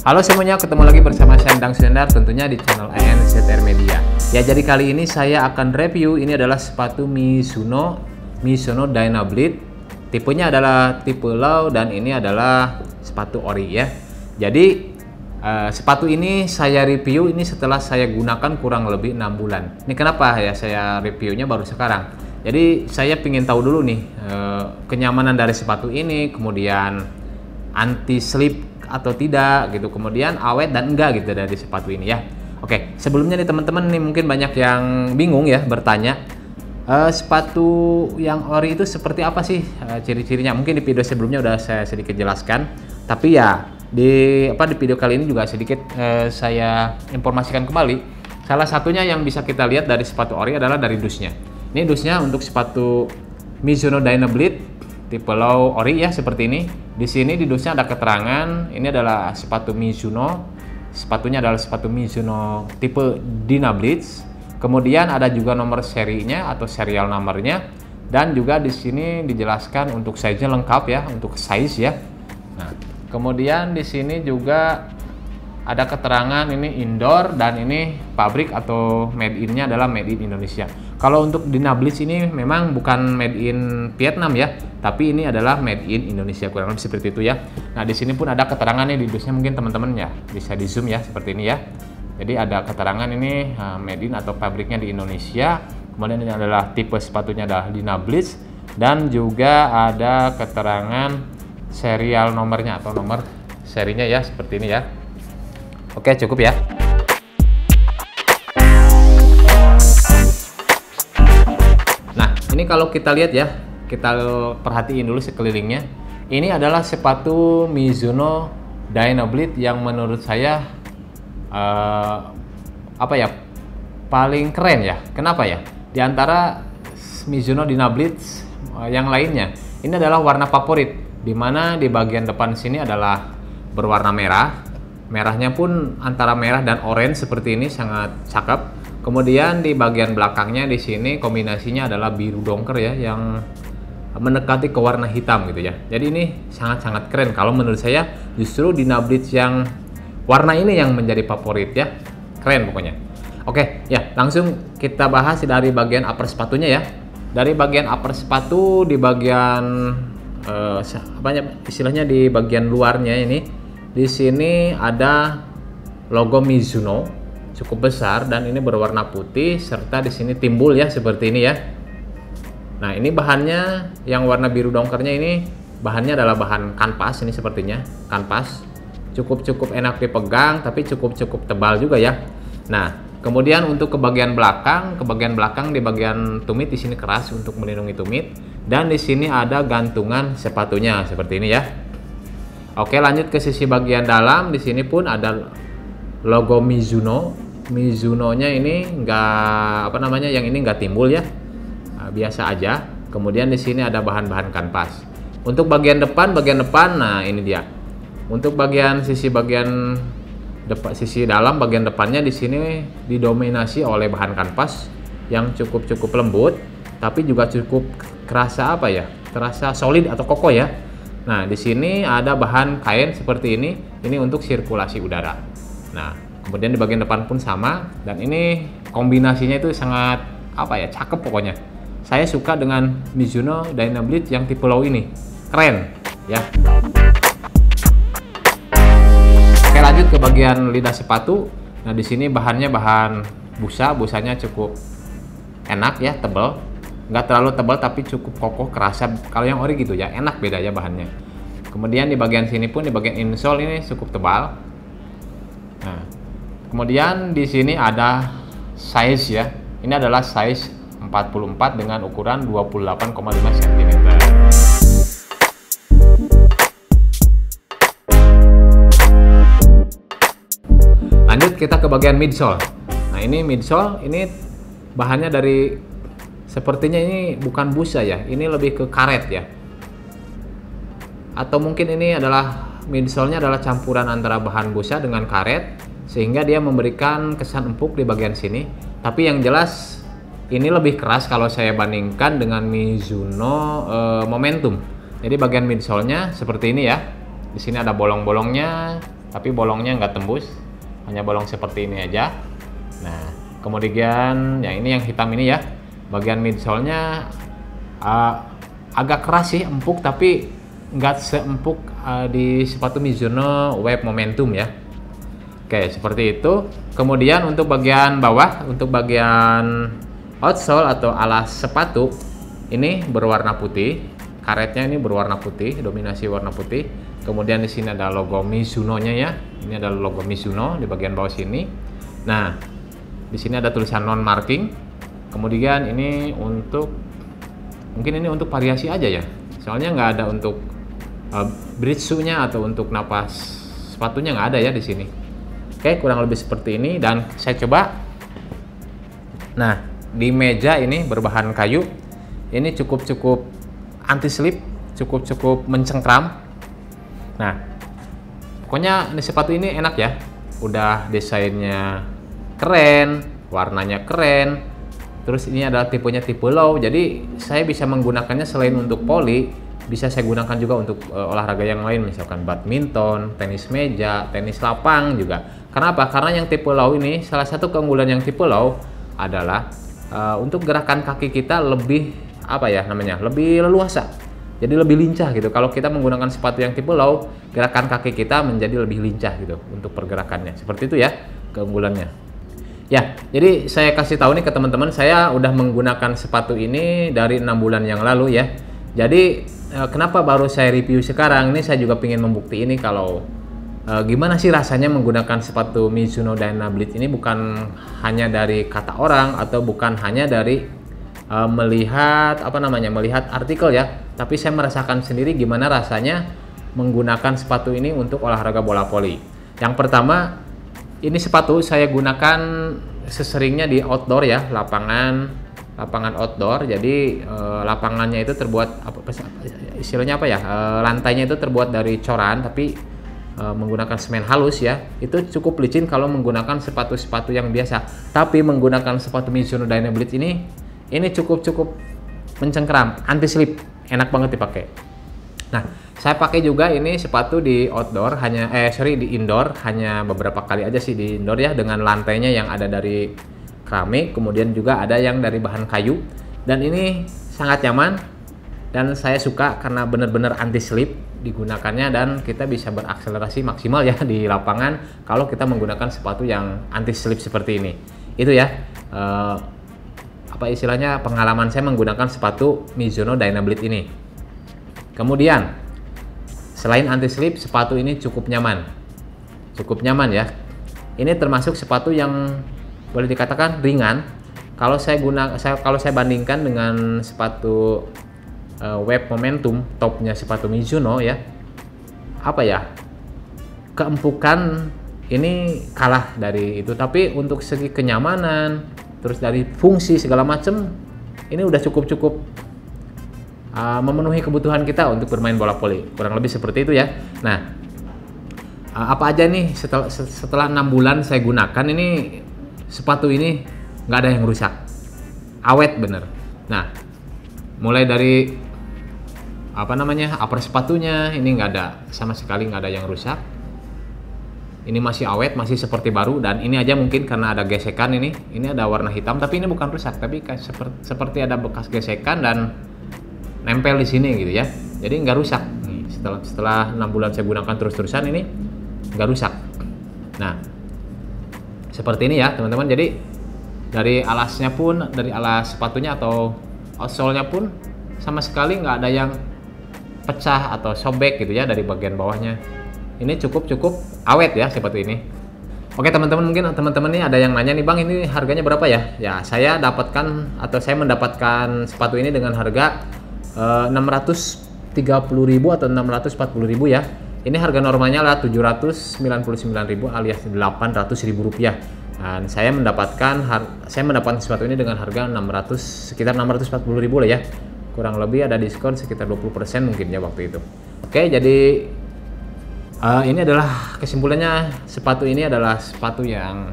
Halo semuanya, ketemu lagi bersama saya Endang Sendar tentunya di channel ANZR Media. Ya, jadi kali ini saya akan review, ini adalah sepatu Mizuno Dynablade. Tipenya adalah tipe low dan ini adalah sepatu ori ya. Jadi sepatu ini saya review ini setelah saya gunakan kurang lebih 6 bulan. Ini kenapa ya saya reviewnya baru sekarang. Jadi saya ingin tahu dulu nih kenyamanan dari sepatu ini, kemudian anti slip atau tidak gitu, kemudian awet dan enggak gitu dari sepatu ini ya. Oke, sebelumnya nih teman-teman nih mungkin banyak yang bingung ya bertanya sepatu yang ori itu seperti apa sih ciri-cirinya. Mungkin di video sebelumnya udah saya sedikit jelaskan, tapi ya di video kali ini juga sedikit saya informasikan kembali. Salah satunya yang bisa kita lihat dari sepatu ori adalah dari dusnya. Ini dusnya untuk sepatu Mizuno Dynablade tipe low ori ya, seperti ini. Di sini di dusnya ada keterangan ini adalah sepatu Mizuno. Sepatunya adalah sepatu Mizuno tipe Dynablade. Kemudian ada juga nomor serinya atau serial numbernya, dan juga di sini dijelaskan untuk size-nya lengkap ya, untuk size ya. Nah, kemudian di sini juga ada keterangan ini indoor dan ini pabrik atau made in-nya adalah made in Indonesia. Kalau untuk Dynablade ini memang bukan made in Vietnam ya, tapi ini adalah made in Indonesia, kurang lebih seperti itu ya. Nah, di sini pun ada keterangannya di dusnya, mungkin teman-teman ya bisa di zoom ya seperti ini ya. Jadi ada keterangan ini made in atau pabriknya di Indonesia. Kemudian ini adalah tipe sepatunya adalah Dynablade dan juga ada keterangan serial nomornya atau nomor serinya ya seperti ini ya. Oke, cukup ya. Nah, ini kalau kita lihat ya, kita perhatiin dulu sekelilingnya. Ini adalah sepatu Mizuno Dynablade yang menurut saya paling keren ya. Kenapa ya? Di antara Mizuno Dynablade yang lainnya, ini adalah warna favorit, dimana di bagian depan sini adalah berwarna merah. Merahnya pun antara merah dan orange seperti ini, sangat cakep. Kemudian di bagian belakangnya di sini kombinasinya adalah biru dongker ya, yang mendekati ke warna hitam gitu ya. Jadi ini sangat-sangat keren. Kalau menurut saya justru Dynablade yang warna ini yang menjadi favorit ya. Keren pokoknya. Oke, ya langsung kita bahas dari bagian upper sepatunya ya. Dari bagian upper sepatu di bagian istilahnya di bagian luarnya ini, di sini ada logo Mizuno cukup besar dan ini berwarna putih, serta di sini timbul ya seperti ini ya. Nah, ini bahannya yang warna biru dongkernya ini bahannya adalah bahan kanvas, ini sepertinya kanvas. Cukup enak dipegang tapi cukup tebal juga ya. Nah, kemudian untuk ke bagian belakang di bagian tumit di sini keras untuk melindungi tumit, dan di sini ada gantungan sepatunya seperti ini ya. Oke, lanjut ke sisi bagian dalam. Di sini pun ada logo Mizuno. Mizuno-nya ini yang ini nggak timbul ya, biasa aja. Kemudian di sini ada bahan-bahan kanvas. Untuk bagian depan, nah ini dia. Untuk sisi dalam bagian depannya di sini didominasi oleh bahan kanvas yang cukup lembut, tapi juga cukup terasa terasa solid atau kokoh ya. Nah, di sini ada bahan kain seperti ini untuk sirkulasi udara. Nah, kemudian di bagian depan pun sama, dan ini kombinasinya itu sangat cakep pokoknya. Saya suka dengan Mizuno Dynablade yang tipe low ini. Keren ya. Oke, lanjut ke bagian lidah sepatu. Nah, di sini bahannya bahan busanya cukup enak ya, tebal. Nggak terlalu tebal tapi cukup kokoh, kerasa kalau yang ori gitu ya, enak beda ya bahannya. Kemudian di bagian sini pun di bagian insole ini cukup tebal. Nah, kemudian di sini ada size ya. Ini adalah size 44 dengan ukuran 28,5 cm. Lanjut kita ke bagian midsole. Nah, ini midsole, ini bahannya dari sepertinya ini bukan busa ya, ini lebih ke karet ya. Atau mungkin ini adalah midsole-nya adalah campuran antara bahan busa dengan karet, sehingga dia memberikan kesan empuk di bagian sini. Tapi yang jelas ini lebih keras kalau saya bandingkan dengan Mizuno Momentum. Jadi bagian midsole-nya seperti ini ya. Di sini ada bolong-bolongnya, tapi bolongnya nggak tembus, hanya bolong seperti ini aja. Nah, kemudian ya ini yang hitam ini ya, bagian midsole-nya agak keras sih, empuk, tapi nggak seempuk di sepatu Mizuno Wave Momentum ya. Oke, seperti itu. Kemudian untuk bagian bawah, untuk bagian outsole atau alas sepatu ini berwarna putih, karetnya ini berwarna putih, dominasi warna putih. Kemudian di sini ada logo Mizuno-nya ya. Ini ada logo Mizuno di bagian bawah sini. Nah, di sini ada tulisan non marking. Kemudian ini untuk mungkin ini untuk variasi aja ya. Soalnya nggak ada untuk bridge shoe-nya atau untuk napas sepatunya nggak ada ya di sini. Oke, kurang lebih seperti ini dan saya coba. Nah, di meja ini berbahan kayu. Ini cukup anti slip, cukup mencengkram. Nah, pokoknya ini sepatu ini enak ya. Udah desainnya keren, warnanya keren. Terus ini adalah tipenya tipe low. Jadi saya bisa menggunakannya selain untuk poli, bisa saya gunakan juga untuk olahraga yang lain, misalkan badminton, tenis meja, tenis lapang juga. Karena apa? Karena yang tipe low ini, salah satu keunggulan yang tipe low adalah untuk gerakan kaki kita lebih lebih leluasa. Jadi lebih lincah gitu. Kalau kita menggunakan sepatu yang tipe low, gerakan kaki kita menjadi lebih lincah gitu untuk pergerakannya. Seperti itu ya keunggulannya. Ya, jadi saya kasih tahu nih ke teman-teman, saya udah menggunakan sepatu ini dari 6 bulan yang lalu ya. Jadi kenapa baru saya review sekarang? Ini saya juga ingin membukti ini kalau gimana sih rasanya menggunakan sepatu Mizuno Dynablade ini, bukan hanya dari kata orang atau bukan hanya dari melihat artikel ya, tapi saya merasakan sendiri gimana rasanya menggunakan sepatu ini untuk olahraga bola voli. Yang pertama, ini sepatu saya gunakan seseringnya di outdoor ya, lapangan outdoor. Jadi lapangannya itu terbuat lantainya itu terbuat dari coran, tapi menggunakan semen halus ya. Itu cukup licin kalau menggunakan sepatu-sepatu yang biasa. Tapi menggunakan sepatu Mizuno Dynablade ini cukup mencengkeram, anti slip, enak banget dipakai. Nah, saya pakai juga ini sepatu di outdoor, di indoor, hanya beberapa kali aja sih di indoor ya, dengan lantainya yang ada dari keramik, kemudian juga ada yang dari bahan kayu, dan ini sangat nyaman dan saya suka karena benar-benar anti slip digunakannya, dan kita bisa berakselerasi maksimal ya di lapangan kalau kita menggunakan sepatu yang anti slip seperti ini. Itu ya pengalaman saya menggunakan sepatu Mizuno Dynablade ini. Kemudian selain anti slip, sepatu ini cukup nyaman ya. Ini termasuk sepatu yang boleh dikatakan ringan. Kalau saya bandingkan dengan sepatu Wave Momentum, topnya sepatu Mizuno ya, keempukan ini kalah dari itu, tapi untuk segi kenyamanan, terus dari fungsi segala macam, ini udah cukup memenuhi kebutuhan kita untuk bermain bola voli, kurang lebih seperti itu ya. Nah, apa aja nih setelah 6 bulan saya gunakan ini, sepatu ini nggak ada yang rusak, awet bener. Nah, mulai dari upper sepatunya ini nggak ada, sama sekali nggak ada yang rusak. Ini masih awet, masih seperti baru, dan ini aja mungkin karena ada gesekan ini ada warna hitam, tapi ini bukan rusak, tapi seperti ada bekas gesekan dan nempel di sini gitu ya. Jadi nggak rusak. Nih, setelah 6 bulan saya gunakan terus-terusan, ini nggak rusak. Nah, seperti ini ya teman-teman. Jadi dari alasnya pun, dari alas sepatunya atau outsole-nya pun sama sekali nggak ada yang pecah atau sobek gitu ya dari bagian bawahnya. Ini cukup awet ya sepatu ini. Oke teman-teman, mungkin teman-teman ini ada yang nanya nih, Bang, ini harganya berapa ya? Ya, saya mendapatkan sepatu ini dengan harga 630.000 atau 640.000 ya. Ini harga normalnya lah 799.000 alias 800.000 rupiah. Dan saya mendapatkan sepatu ini dengan harga sekitar 640.000 lah ya. Kurang lebih ada diskon sekitar 20% mungkin ya waktu itu. Oke, jadi ini adalah kesimpulannya, sepatu ini adalah sepatu yang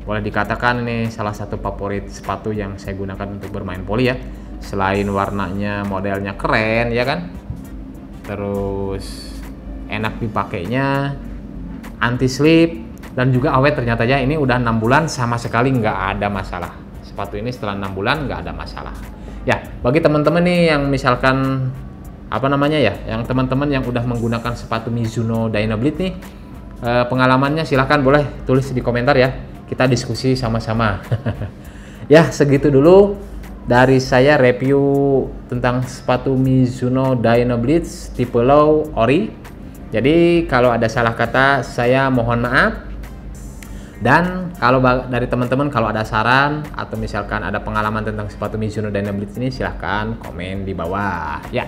boleh dikatakan ini salah satu favorit sepatu yang saya gunakan untuk bermain voli ya. Selain warnanya, modelnya keren ya kan, terus enak dipakainya, anti slip, dan juga awet ternyata ya. Ini udah 6 bulan sama sekali nggak ada masalah. Sepatu ini setelah 6 bulan nggak ada masalah. Ya, bagi teman-teman nih yang misalkan yang teman-teman yang udah menggunakan sepatu Mizuno Dynablade nih, pengalamannya silahkan boleh tulis di komentar ya. Kita diskusi sama-sama. Ya, segitu dulu dari saya review tentang sepatu Mizuno Dynablade tipe low ori. Jadi kalau ada salah kata saya mohon maaf. Dan kalau dari teman-teman kalau ada saran atau misalkan ada pengalaman tentang sepatu Mizuno Dynablade ini, silahkan komen di bawah ya.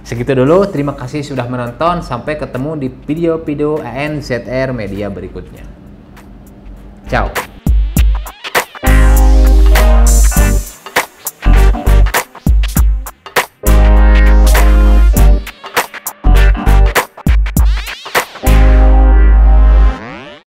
Segitu dulu, terima kasih sudah menonton. Sampai ketemu di video-video ANZR Media berikutnya. Ciao.